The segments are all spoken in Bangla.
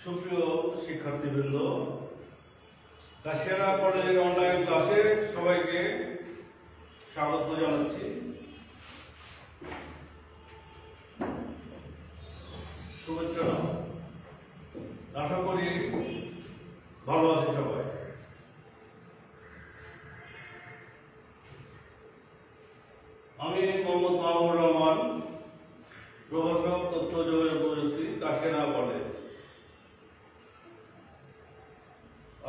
সুপ্রিয় শিক্ষার্থীবৃন্দ, কাশিয়ারা কলেজের অনলাইন ক্লাসে সবাইকে স্বাগত জানাচ্ছি। শুভেচ্ছা। আশা করি ভালো আছে সবাই। আমি মোহাম্মদ মাহবুবুর রহমান, প্রভাষক তথ্য যোগাযোগ প্রযুক্তি, কাশিয়ারা কলেজ।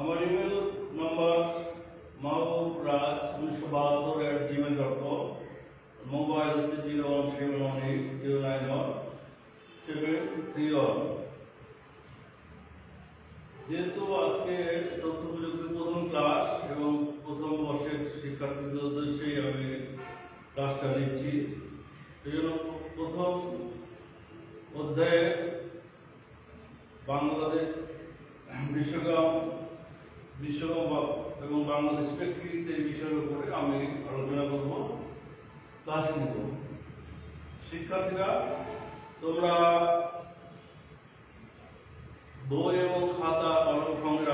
আমার ইমেল নাম্বার mahbubraz1972@gmail.com, মোবাইল হচ্ছে 01718091731। যেহেতু আজকে তথ্য প্রযুক্তির প্রথম ক্লাস এবং প্রথম বর্ষের শিক্ষার্থীদের উদ্দেশ্যেই আমি ক্লাসটা নিচ্ছি, সেই জন্য প্রথম অধ্যায়ে বাংলাদেশ বিশ্বকাপ এবং বাংলাদেশ প্রেক্ষিত এই বিষয়ের উপরে আমি আলোচনা করব, ক্লাস নিব। শিক্ষার্থীরা, তোমরা বই এবং খাতা কলম সঙ্গে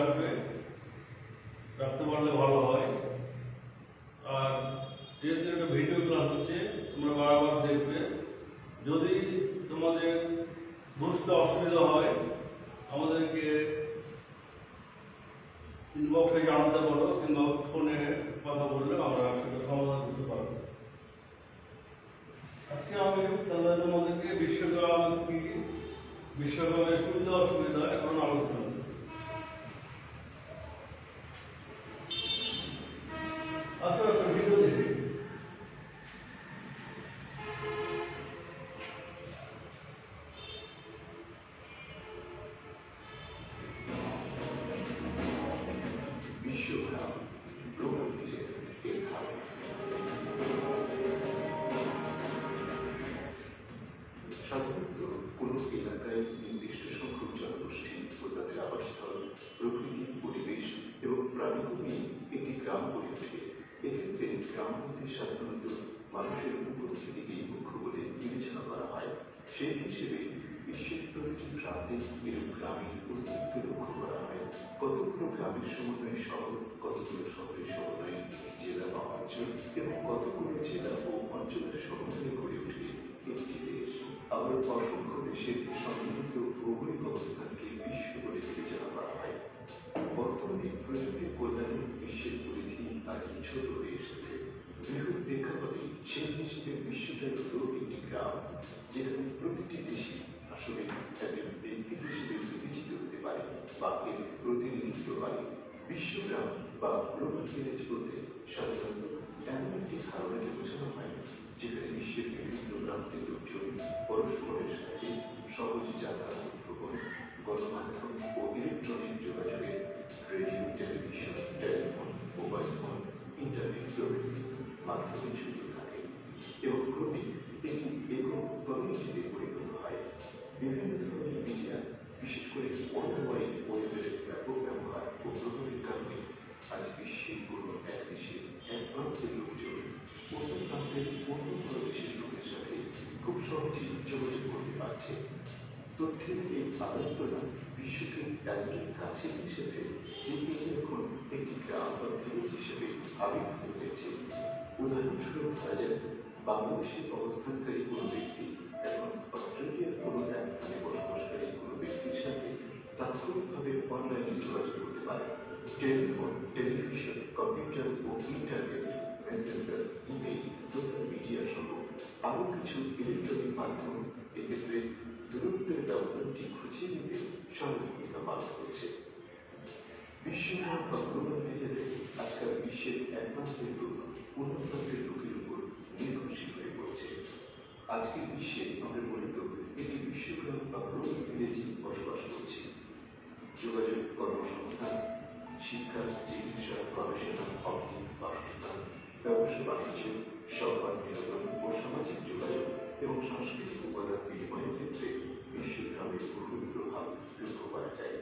রাখতে পারলে ভালো হয়। আর যেহেতু একটা ভিডিও ক্লাস হচ্ছে, তোমরা বারবার দেখবে। যদি তোমাদের বুঝতে অসুবিধা হয় আমাদেরকে ইনবক্সে জানাতে পারো, কিংবা ফোনে কথা বললে আমরা সেটা সমাধান করতে পারবো। আজকে আমি তাহলে তোমাদেরকে বিশ্বকাপের সুবিধা অসুবিধা এখন আলোচনা করব। আচ্ছা, ভিডিও দেখি। সাধারণত কোনো এলাকায় নির্দিষ্ট সংখ্যক জনগোষ্ঠী ও তাদের আবাসস্থল, প্রকৃতি, পরিবেশ এবং প্রাণীকে নিয়ে একটি গ্রাম গড়ে ওঠে। এক্ষেত্রে গ্রাম মধ্যে সাধারণত মানুষের উপস্থিতিকেই মুখ্য বলে বিবেচনা করা হয়। সেই হিসেবে বিশ্বের প্রতিটি প্রান্তে এরূপ গ্রামের অস্তিত্ব লক্ষ্য করা হয়। কতগুলো গ্রামের সমন্বয়ে শহর, কতগুলো শহরের সমন্বয়ে জেলা বা অঞ্চল, এবং কতগুলো জেলা ও অঞ্চলের সমন্বয়ে গড়ে ওঠে একটি দেশ। আবার অসংখ্য দেশের সম্মিলিত ভৌগোলিক অবস্থানকে বিশ্ব বলে বিবেচনা করা হয়। বর্তমানে প্রযুক্তির কল্যাণে বিশ্বের পরিধি আজ ছোট হয়ে এসেছে। বৃহৎ প্রেক্ষাপটে সেই হিসেবে বিশ্বটাই হল একটি গ্রাম, যেখানে প্রতিটি দেশই আসলে একজন ব্যক্তি হিসেবে বিবেচিত হতে পারে বা এর প্রতিনিধিত্ব করে। বিশ্বগ্রাম বা গ্লোবাল ভিলেজ বলতে সাধারণত এমন একটি ধারণাকে বোঝানো হয় যেখানে বিশ্বের বিভিন্ন প্রান্তের লোকজন পরস্পরের সাথে সহজে যাতায়াত, ভ্রমণ, গণমাধ্যম ও ইলেকট্রনিক যোগাযোগের radio, television, telephone, mobile phone, internet প্রভৃতি মাধ্যমে যুক্ত থাকে এবং ক্রমে একটি একক কমিউনিটিতে পরিণত হয়। বিভিন্ন ধরনের মিডিয়া, বিশেষ করে অনলাইন ওয়েবের ব্যাপক ব্যবহার ও প্রভাবের কারণে আজ বিশ্বের কোনো এক দেশে এক প্রান্তের লোকজন অন্য প্রান্তের অন্য কোনো দেশের লোকের সাথে খুব সহজেই যোগাযোগ করতে পারছে। তথ্যের এই আদান প্রদান বিশ্বকে এতটাই কাছে এসেছে যে এটি এখন একটি গ্রাম বা ভিলেজ হিসেবে আবির্ভূত হয়েছে। উদাহরণস্বরূপ ধরা যাক, বাংলাদেশে অবস্থানকারী কোনো ব্যক্তি এখন অস্ট্রেলিয়ার কোনো এক স্থানে বসবাসকারী কোনো ব্যক্তির সাথে তাৎক্ষণিকভাবে অনলাইনে যোগাযোগ করতে পারে। টেলিফোন, টেলিভিশন, কম্পিউটার ও internet, messenger, email, social media সহ আরও কিছু ইলেকট্রনিক মাধ্যম এক্ষেত্রে দূরত্বের ব্যবধানটি ঘুচিয়ে দিতে সহায়ক ভূমিকা পালন করছে। বিশ্বগ্রাম বা গ্লোবাল ভিলেজে আজকাল বিশ্বের এক প্রান্তের লোক অন্য প্রান্তের লোকের উপর নির্ভরশীল হয়ে পড়ছে। আজকের বিশ্বে আমরা মূলত একটি বিশ্বগ্রাম বা গ্লোবাল ভিলেজে বসবাস করছি। যোগাযোগ, কর্মসংস্থান, শিক্ষা, চিকিৎসা, গবেষণা, অফিস, বাসস্থান, ব্যবসা বাণিজ্য, সংবাদ, বিনোদন ও সামাজিক যোগাযোগ এবং সাংস্কৃতিক উপাদান বিনিময়ের ক্ষেত্রে বিশ্বগ্রামের বহুল প্রভাব লক্ষ্য করা যায়।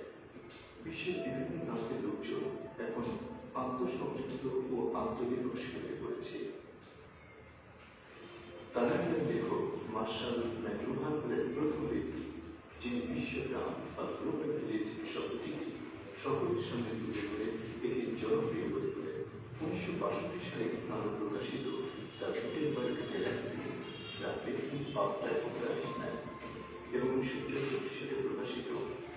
বিশ্বের বিভিন্ন প্রান্তের লোকজন এখন আন্তঃসংযুক্ত ও আন্তঃনির্ভরশীল হয়ে পড়েছে। কানাডিয়ান লেখক মার্শাল সকলের সামনে তুলে ধরে একে জনপ্রিয় করে তোলে। 1962 সালে আরো প্রকাশিত the Gutenberg Galaxy, the technique of typographic man এবং 1964 সালে প্রকাশিত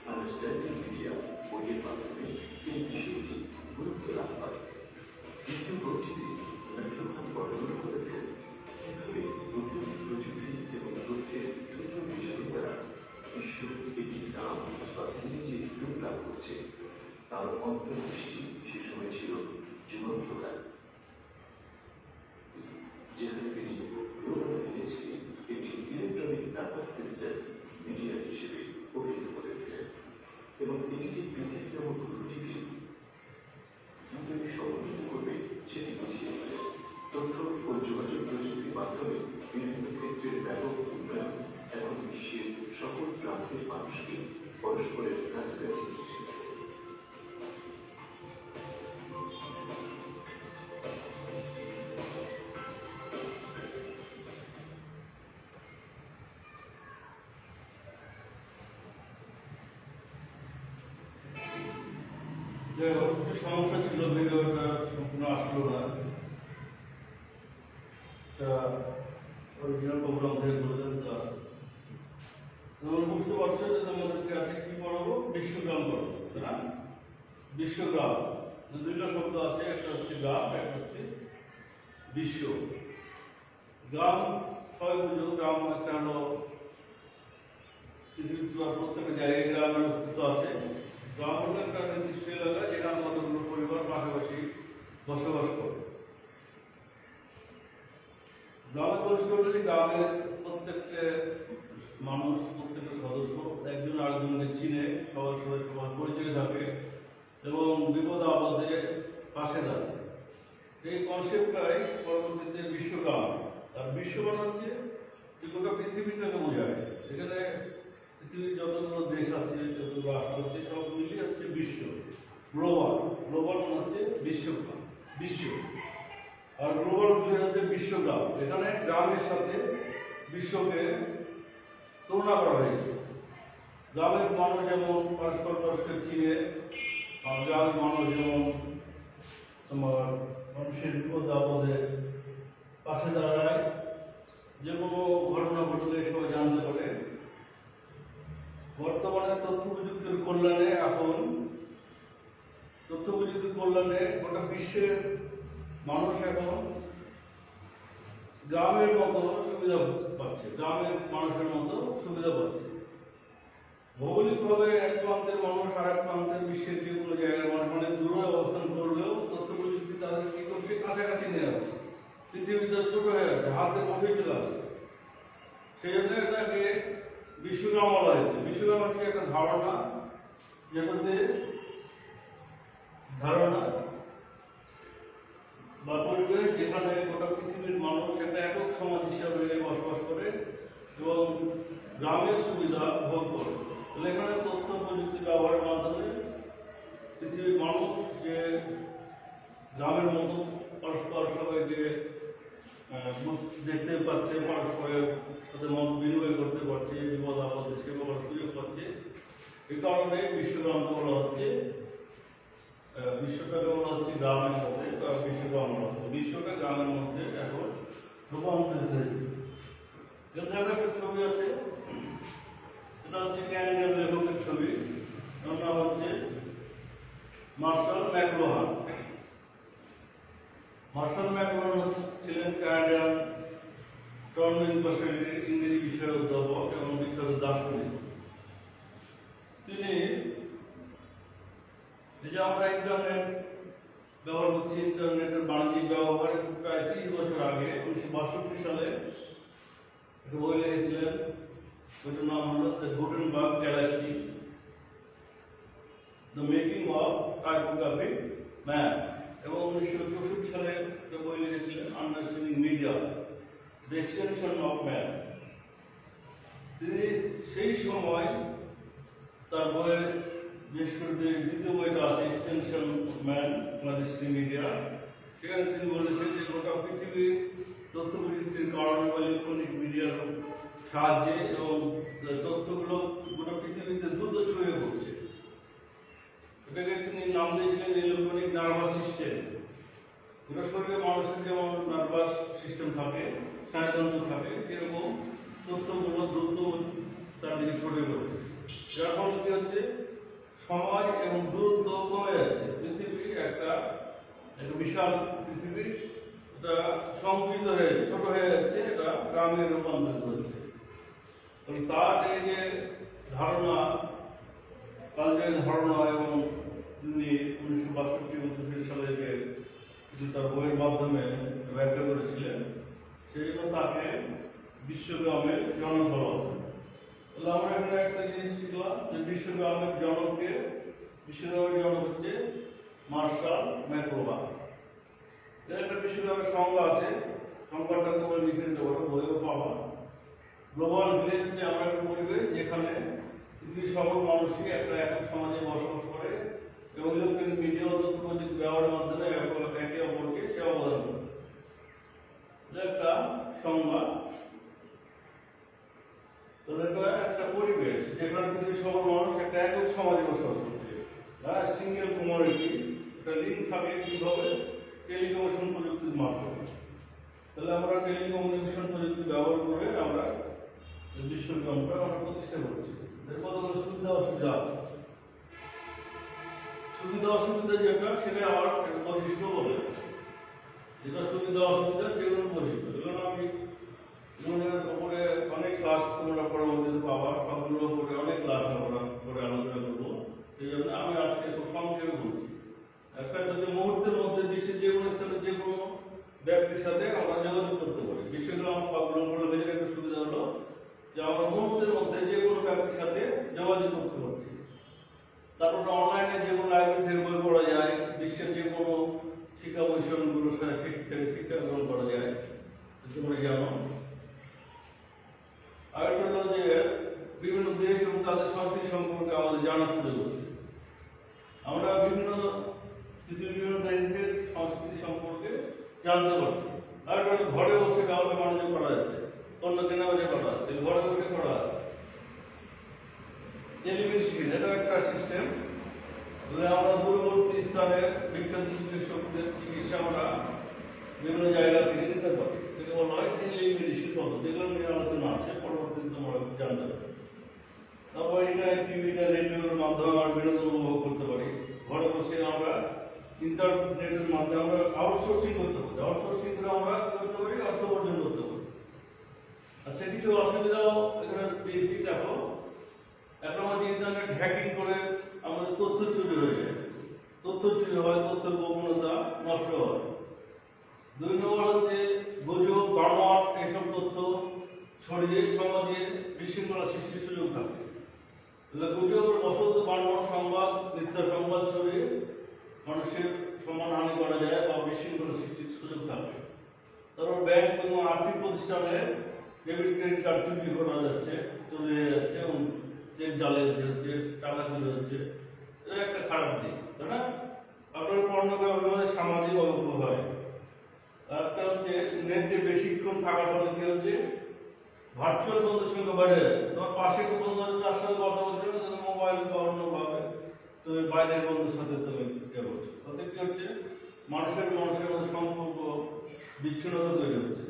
আন্ডারস্ট্যান্ডিং মিডিয়া বইয়ের মাধ্যমে এই বিষয়টি গুরুত্ব লাভ করে। দ্বিতীয় বইটিতে ম্যাকলুহান বর্ণনা করেছেন কিভাবে নতুন প্রযুক্তি এবং তথ্যের দ্রুত বিজয় দ্বারা বিশ্ব একটি নাম বা নিজে রূপ লাভ করছে। তার অন্তর্দৃষ্টি সে সময় ছিল যুগান্তকাল, যেখানে তিনি গ্লোবাল ভিলেজকে একটি ইলেকট্রনিক নার্ভাস সিস্টেম মিডিয়া হিসেবে অভিহিত করেছিলেন এবং এটি যে পৃথিবী নামক গ্রহটিকে দ্রুতই সমন্বিত করবে সেটি বুঝিয়েছিলেন। তথ্য ও যোগাযোগ প্রযুক্তির মাধ্যমে বিভিন্ন ক্ষেত্রের ব্যাপক উন্নয়ন এখন বিশ্বের সকল প্রান্তের মানুষকে পরস্পরের কাছাকাছি এসেছে। সমস্যা ছিল, ভিডিওটা সম্পূর্ণ আসলো না, অরিজিনাল প্রোগ্রাম থেকে বললেন তো আসলো। তোমরা বুঝতে পারছো যে তোমাদেরকে আজকে কি পড়াবো? বিশ্বগ্রাম পড়াবো, তাই না? বিশ্বগ্রাম দুইটা শব্দ আছে, একটা হচ্ছে গ্রাম, একটা হচ্ছে বিশ্ব। গ্রাম সবাই বুঝো, গ্রাম একটা হলো পৃথিবীর প্রত্যেকটা জায়গায় গ্রামের অস্তিত্ব আছে। গ্রাম হলো একটা নির্দিষ্ট এলাকা যেখানে কতগুলো পরিবার পাশাপাশি বসবাস করে। গ্রামের বৈশিষ্ট্য হলো যে গ্রামের প্রত্যেকটা মানুষ, প্রত্যেকটা সদস্য একজন আরেকজনকে চিনে, সবার সাথে সবার পরিচয় থাকে এবং বিপদ আপদে পাশে দাঁড়ায়। এই কনসেপ্টটাই পরবর্তীতে বিশ্বগ্রাম। আর বিশ্বগ্রাম হচ্ছে যে গোটা পৃথিবীটাকে বোঝায়। এখানে পৃথিবীর যতগুলো দেশ আছে, যতগুলো রাষ্ট্র আছে, সব মিলিয়ে হচ্ছে বিশ্ব, গ্লোবাল। গ্লোবাল মানে হচ্ছে বিশ্বগ্রাম, বিশ্ব। আর গ্লোবাল বুঝে হচ্ছে বিশ্বগ্রাম। এখানে গ্রামের সাথে বিশ্বকে তুলনা করা হয়েছে। গ্রামের মানুষ যেমন পরস্পর পরস্পর চিনে, আর গ্রামের মানুষ যেমন তোমার মানুষের বিপদ আপদে পাশে দাঁড়ায়, যে কোনো ঘটনা ঘটলে সবাই জানতে পারে। বর্তমানে তথ্য প্রযুক্তির কল্যাণে গোটা বিশ্বের মানুষ এখন গ্রামের মতো সুবিধা পাচ্ছে, গ্রামের মানুষের মতো সুবিধা পাচ্ছে। ভৌগোলিকভাবে এক প্রান্তের মানুষ আর এক প্রান্তের বিশ্বের যে কোনো জায়গায় মানুষ অনেক দূরে অবস্থান করলেও তথ্য প্রযুক্তি তাদের কি করছে, কাছাকাছি নিয়ে আসছে। পৃথিবীতে ছোট হয়ে আছে, হাতে বসে চলে আসে। সেই জন্য এটাকে বিশ্বগ্রাম বলা হয়েছে। বিশ্বগ্রাম হচ্ছে একটা ধারণা, যেটাতে ধারণা বা পরিবেশ যেখানে গোটা পৃথিবীর মানুষ একটা একক সমাজ হিসাবে বসবাস করে এবং গ্রামের সুবিধা ভোগ করে। তাহলে এখানে তথ্য প্রযুক্তি ব্যবহারের মাধ্যমে পৃথিবীর মানুষ যে গ্রামের মতো পরস্পর সবাইকে দেখতে পাচ্ছে, পরস্পরের সাথে মত বিনিময় করতে পারছে, বিপদ আপদে সেবা করার সুযোগ পাচ্ছে। এই কারণে বিশ্বগ্রামকে বলা হচ্ছে, বিশ্বটাকে বলা হচ্ছে গ্রামের সাথে বিশ্বগ্রাম বলা হচ্ছে। বিশ্বটা গ্রামের মধ্যে এখন রূপান্তরিত হয়েছে। এখানে একটা ছবি আছে, এটা হচ্ছে ক্যানাডিয়ান লেখকের ছবি, ওর নাম হচ্ছে মার্শাল ম্যাকলুহান। মার্শাল ম্যাকলুহান ছিলেন কানাডিয়ান টরন্টো ইউনিভার্সিটির ইংরেজি বিষয়ের অধ্যাপক এবং বিখ্যাত দার্শনিক। তিনি এই যে আমরা ইন্টারনেট ব্যবহার করছি, ইন্টারনেটের বাণিজ্যিক ব্যবহারের প্রায় 30 বছর আগে 1962 সালে একটা বই লিখেছিলেন, ওইটার নাম হলো the Gutenberg Galaxy, the making of typographic man. এবং 1964 সালে একটা বই লিখেছিলেন understanding media, the extension of man. তিনি সেই সময় তার বইয়ের বিশেষ করে দ্বিতীয় বইটা আছে extension of man understanding media, সেখানে তিনি বলেছেন যে গোটা পৃথিবীর তথ্য প্রযুক্তির কারণে বা ইলেকট্রনিক মিডিয়ার সাহায্যে এবং তথ্যগুলো গোটা পৃথিবীতে দ্রুত ছড়িয়ে পড়ছে এটাকে তিনি নাম দিয়েছিলেন ইলেকট্রনিক নার্ভাস সিস্টেম। পুরো শরীরে মানুষের যেমন নার্ভাস সিস্টেম থাকে, স্নায়ুতন্ত্র থাকে, সেরকম তথ্যগুলো দ্রুত চারদিকে ছড়িয়ে পড়ছে। যার ফলে কি হচ্ছে, সময় এবং দূরত্ব কমে যাচ্ছে। পৃথিবী একটা বিশাল পৃথিবী, এটা সংকুচিত হয়ে ছোট হয়ে যাচ্ছে, এটা গ্রামে রূপান্তরিত হচ্ছে। তার এই যে ধারণা, কালজয়ের ধারণা, এবং তিনি 1962-63 সালে যে তার বইয়ের মাধ্যমে ব্যাখ্যা করেছিলেন, সেই জন্য তাকে বিশ্বগ্রামের জনক বলা হয়। তাহলে আমরা এখানে একটা জিনিস শিখলাম যে বিশ্বগ্রামের জনককে, বিশ্বগ্রামের জনক হচ্ছে মার্শাল ম্যাকলুহান। এর একটা বিশ্বগ্রামের সংজ্ঞা আছে, সংজ্ঞাটা তোমরা লিখে নিতে পারো, বইও পাবা। গ্লোবাল ভিলেজ হচ্ছে আমরা একটা পরিবেশ যেখানে পৃথিবীর সকল মানুষই একটা একক সমাজে বসবাস করে এবং ইলেকট্রনিক মিডিয়া ও তথ্য প্রযুক্তি ব্যবহারের মাধ্যমে একে অপরকে সেবা প্রদান করে। এটা একটা সংজ্ঞা। তাহলে এটা একটা পরিবেশ যেখানে পৃথিবীর সকল মানুষ একটা একক সমাজে বসবাস করছে, সিঙ্গেল কমিউনিটি। এটা লিঙ্ক থাকে কিভাবে? টেলিকমিউনিকেশন প্রযুক্তির মাধ্যমে। তাহলে আমরা টেলিকমিউনিকেশন প্রযুক্তি ব্যবহার করে আমরা বিশ্বগ্রামটা আমরা প্রতিষ্ঠা করছি। এর কতগুলো সুবিধা অসুবিধা আছে। সুবিধা অসুবিধা যেটা, সেটা আমার একটা বৈশিষ্ট্য বলে, যেটা সুবিধা অসুবিধা সেগুলো বৈশিষ্ট্য। এগুলো আমি জীবনের উপরে অনেক ক্লাস তোমরা পরবর্তীতে পাবা, সবগুলোর উপরে অনেক ক্লাস আমরা করে আলোচনা করবো। সেই জন্য আমি আজকে খুব সংক্ষেপে বলছি। একটা যদি মুহূর্তের মধ্যে বিশ্বের যে কোনো স্থানে যে কোনো ব্যক্তির সাথে আমরা যোগাযোগ করতে পারি। বিশ্বগ্রাম বা গ্লোবাল ভিলেজের একটা সুবিধা হলো যে আমরা মুহূর্তের মধ্যে যে কোনো ব্যক্তির সাথে যোগাযোগ করতে পারছি। তারপর অনলাইনে যে কোনো লাইব্রেরি থেকে বই পড়া যায়, বিশ্বের যে কোনো শিক্ষা প্রতিষ্ঠানগুলোর সাথে শিক্ষা গ্রহণ করা যায়। তোমরা জানো। আরেকটা হলো যে বিভিন্ন দেশ এবং তাদের সংস্কৃতি সম্পর্কে আমাদের জানার সুযোগ হচ্ছে। আমরা বিভিন্ন দেশের সংস্কৃতি সম্পর্কে জানতে পারছি। আরেকটা হলো ঘরে বসে কাউকে বাণিজ্য করা যাচ্ছে, অন্য কেনাবেচা করা যাচ্ছে, ঘরে বসে করা যাচ্ছে। টেলিমেডিসিন এটা একটা সিস্টেম। আমরা দূরবর্তী স্থানের বিখ্যাত চিকিৎসকদের চিকিৎসা আমরা বিভিন্ন জায়গা থেকে নিতে পারি। সেটা বলা হয় টেলিমেডিসিন পদ্ধতি। এগুলো নিয়ে আলোচনা আছে, পরবর্তীতে তোমরা জানতে পারবে। তারপর এটা টিভিটা রেডিওর মাধ্যমে আমরা বিনোদন উপভোগ করতে পারি। ঘরে বসে আমরা ইন্টারনেটের মাধ্যমে আমরা আউটসোর্সিং করতে পারি। আউটসোর্সিং করে আমরা করতে পারি, অর্থ উপার্জন করতে পারি। আচ্ছা, কিছু অসুবিধাও এখানে পেয়েছি। দেখো, এখন আমাদের ইন্টারনেট হ্যাকিং করে আমাদের তথ্য চুরি হয়ে যায়, তথ্য চুরি হয়, তথ্যের গোপনীয়তা নষ্ট হয়। 2 নম্বর হচ্ছে গুজব, বানোয়াট এইসব তথ্য ছড়িয়ে সমাজে বিশৃঙ্খলা সৃষ্টির সুযোগ থাকে। গুজব, অসত্য, বানোয়াট সংবাদ, মিথ্যা সংবাদ ছড়িয়ে মানুষের সম্মানহানি করা যায় বা বিশৃঙ্খলা সৃষ্টির সুযোগ থাকে। তারপর ব্যাংক এবং আর্থিক প্রতিষ্ঠানে ডেবিট ক্রেডিট কার্ড চুরি করা যাচ্ছে, চলে যাচ্ছে এবং চেক জালিয়াতি হচ্ছে, টাকা চুরি হচ্ছে। এটা একটা খারাপ দিক, তাই না? আপনার পর্নোগ্রাফি সামাজিক অপব্যবহার। একটা হচ্ছে নেটে বেশিক্ষণ থাকার ফলে কি হচ্ছে, ভার্চুয়াল বন্ধুর সঙ্গে বেড়ে যাচ্ছে। তোমার পাশে একটা বন্ধু আছে, তার সাথে কথা বলছে না, তুমি মোবাইল বা অন্যভাবে তুমি বাইরের বন্ধুর সাথে তুমি ইয়ে করছো। তাতে কি হচ্ছে, মানুষের মধ্যে সম্পর্ক বিচ্ছিন্নতা তৈরি হচ্ছে।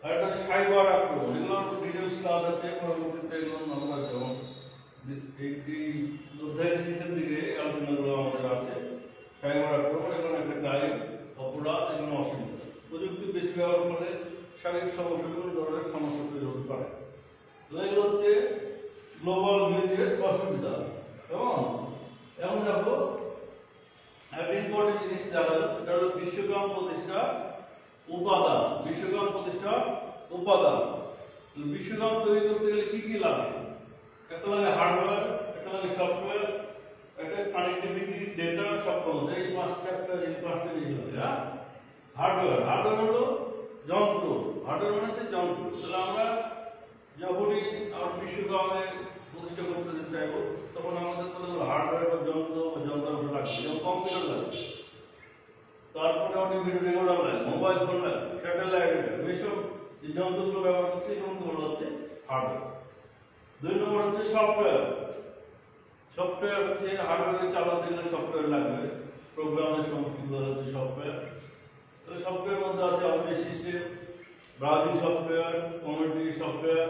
আর একটা সাইবার আক্রমণ। এগুলো ডিটেলস ক্লাস আছে, পরবর্তীতে এগুলো আমরা যেমন এই অধ্যায়ের শেষের দিকে আলোচনাগুলো আমাদের আছে। সাইবার আক্রমণ এবং একটা ক্রাইম, অপরাধ এবং অসুবিধা। প্রযুক্তি বেশি ব্যবহার করে শারীরিক সমস্যা, বিভিন্ন ধরনের সমস্যা তৈরি হতে পারে। এগুলো হচ্ছে গ্লোবাল ভিলেজের অসুবিধা। কেমন? এখন দেখো, একটা ইম্পর্টেন্ট জিনিস দেখা যায়, এটা হলো বিশ্বগ্রাম প্রতিষ্ঠা উপাদান। বিশ্বগ্রাম প্রতিষ্ঠা উপাদান। বিশ্বগ্রাম তৈরি করতে গেলে কি কি লাগে? একটা লাগে হার্ডওয়্যার, একটা লাগে সফটওয়্যার, একটা কানেক্টিভিটি, ডেটা, সক্ষমতা। এই পাঁচটা জিনিস লাগে। হার্ডওয়্যার হলো যন্ত্র। হার্ডওয়্যার মানে হচ্ছে যন্ত্র। তাহলে আমরা যখনই আমরা বিশ্বগ্রামে প্রতিষ্ঠা করতে চাইব, তখন আমাদের হার্ডওয়্যার বা যন্ত্রাংশ লাগবে, যেমন কম্পিউটার লাগবে, তারপরে অনেক ভিডিও রেকর্ডার লাগে, মোবাইল ফোন লাগে, স্যাটেলাইট লাগে। এইসব যে যন্ত্রগুলো ব্যবহার করছে, এই যন্ত্রগুলো হচ্ছে হার্ডওয়্যার। 2 নম্বর হচ্ছে সফটওয়্যার। সফটওয়্যার হচ্ছে হার্ডওয়্যার চালাতে গেলে সফটওয়্যার লাগবে, প্রোগ্রামের সমস্ত হচ্ছে সফটওয়্যার। তাহলে সফটওয়্যার মধ্যে আছে operating system, browsing software, community software,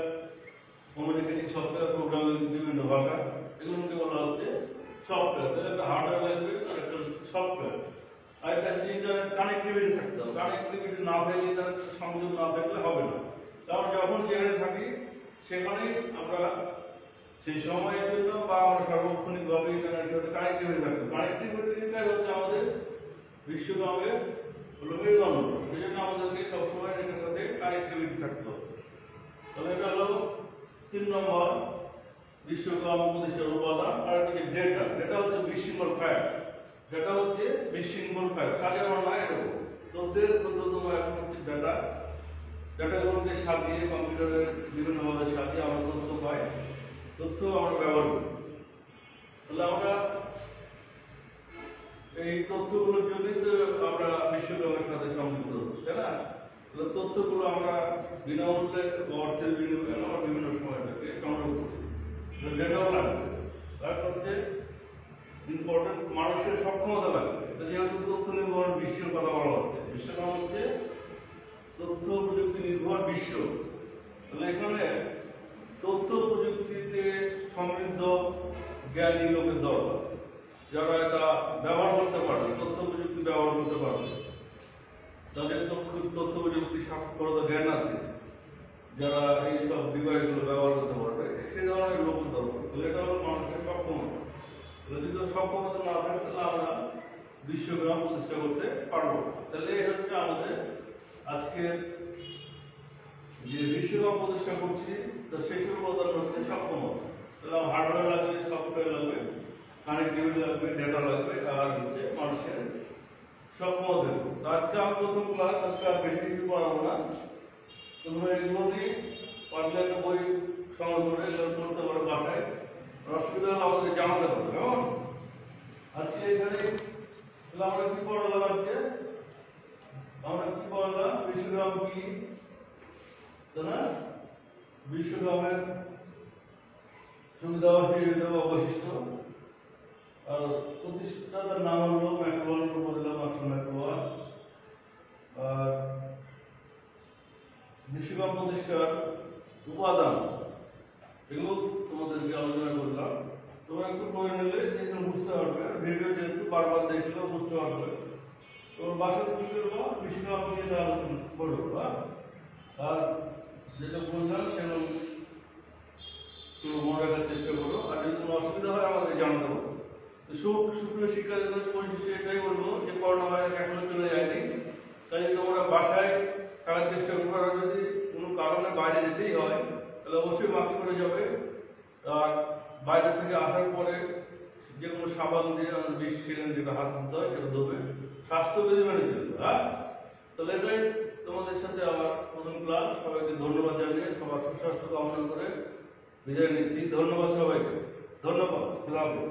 communicating software, programming বিভিন্ন ভাষা, এগুলোকে বলা হচ্ছে সফটওয়্যার। তাহলে একটা হার্ডওয়্যার লাগবে আর একটা সফটওয়্যার। আর একটা ইন্টারনেট কানেক্টিভিটি থাকতে হবে, কানেক্টিভিটি না থাকলে তার সংযোগ না থাকলে হবে না। কারণ যখন যেখানে থাকি সেখানেই আমরা সেই সময়ের জন্য বা আমরা সার্বক্ষণিকভাবে ইন্টারনেটের সাথে কানেক্টিভিটি থাকবো। কানেক্টিভিটিটাই হচ্ছে আমাদের বিশ্বকর্মের হলো মেরুদণ্ড। সেই জন্য আমাদেরকে সবসময় এটার সাথে কানেক্টিভিটি থাকতে হবে। তাহলে এটা হলো 3 নম্বর বিশ্বকর্ম প্রতিষ্ঠার উপাদান। আর একটা ডেটা, ডেটা হচ্ছে বিশৃঙ্খল ফাইল। ডেটা হচ্ছে বিশৃঙ্খল ফাইল, সাজানো নয় এরকম। তথ্যের ক্ষুদ্রতম এখন হচ্ছে ডেটা। ডেটাগুলোকে সাজিয়ে কম্পিউটারের বিভিন্নভাবে সাজিয়ে আমরা তথ্য পাই, তথ্য আমরা ব্যবহার করি। তাহলে আমরা এই তথ্যগুলোর জন্যই তো আমরা বিশ্বকর্মের সাথে সংযুক্ত হচ্ছি, তাই না? তাহলে তথ্যগুলো আমরা বিনামূল্যে অর্থের বিনিময়ে আমরা বিভিন্ন সময়টাকে সংগ্রহ করি। ডেটাও লাগবে, তার সাথে ইম্পর্টেন্ট মানুষের সক্ষমতা লাগবে। যেহেতু তথ্য নির্ভর বিশ্বের কথা বলা হচ্ছে, বিশ্বকর্ম হচ্ছে তথ্য প্রযুক্তি নির্ভর বিশ্ব। তাহলে এখানে তথ্য প্রযুক্তিতে সমৃদ্ধ জ্ঞানী লোকের দরকার, যারা এটা ব্যবহার করতে পারবে, তথ্য প্রযুক্তি ব্যবহার করতে পারবে, যাদের তথ্য প্রযুক্তি সাক্ষরতা জ্ঞান আছে, যারা এই সব ডিভাইসগুলো ব্যবহার করতে পারবে, সে ধরনের লোকের দরকার। তাহলে এটা হলো মানুষের সক্ষমতা। যদি তো সক্ষমতা না থাকে তাহলে আমরা বিশ্বকর্ম প্রতিষ্ঠা করতে পারবো। তাহলে এই হচ্ছে আমাদের আজকের যে বিশ্বকর্ম প্রতিষ্ঠা করছি, তো সেসব উপাদান হচ্ছে সক্ষমতা। তাহলে আমার হার্ডওয়্যার লাগবে, সফটওয়্যার লাগবে, কানেক্টিভিটি লাগবে, ডেটা লাগবে, আর হচ্ছে মানুষের সক্ষমতা। তো আজকে আমি প্রথম ক্লাস, আজকে আর বেশি কিছু পড়াবো না। তোমরা এগুলো নিয়ে পারলে একটা বই সংগ্রহ করে করতে পারো বাসায়। অসুবিধা হলে আমাদের জানাতে পারবে। কেমন? আজকে এখানে আমরা কি পড়লাম? আজকে আমরা কি পড়লাম? বিশ্বকর্ম কি, তাই না? বিশ্বকর্মের সুবিধা অসুবিধা বৈশিষ্ট্য। আর প্রতিষ্ঠাতার নাম হলো ম্যাকলোয়ান, উপজেলা ম্যাকলোয়ান। আর বিশ্বকর্ম প্রতিষ্ঠার উপাদান, এগুলো তোমাদেরকে আলোচনা করলাম। তোমরা একটু পড়ে নিলে যেগুলো বুঝতে পারবে। ভিডিও যেহেতু বারবার দেখলেও বুঝতে পারবে। তোমার বাসাতে কি করবো? বিশ্বকর্ম নিয়ে আলোচনা করবো। আর যেটা বললাম সেগুলো মনে রাখার চেষ্টা করো। আর যদি কোনো অসুবিধা হয় আমাকে জানাতে পারো। সুপ্রিয় শিক্ষার্থীদের পরিশেষে এটাই বলবো যে করোনা ভাইরাস এখনো চলে যায়নি, তাই তোমরা বাসায় থাকার চেষ্টা করবো। আর যদি কোনো কারণে বাইরে যেতেই হয় তাহলে অবশ্যই মাস্ক পরে যাবে। আর বাইরে থেকে আসার পরে যে কোনো সাবান দিয়ে বিষ সিলেন যেটা হাত ধুতে হয় সেটা ধোবে, স্বাস্থ্যবিধি মেনে চলবে। তাহলে এটাই তোমাদের সাথে আমার প্রথম ক্লাস। সবাইকে ধন্যবাদ জানিয়ে সবার সুস্বাস্থ্য কামনা করে বিদায় নিচ্ছি। ধন্যবাদ সবাইকে, ধন্যবাদ। খোদা হাফেজ।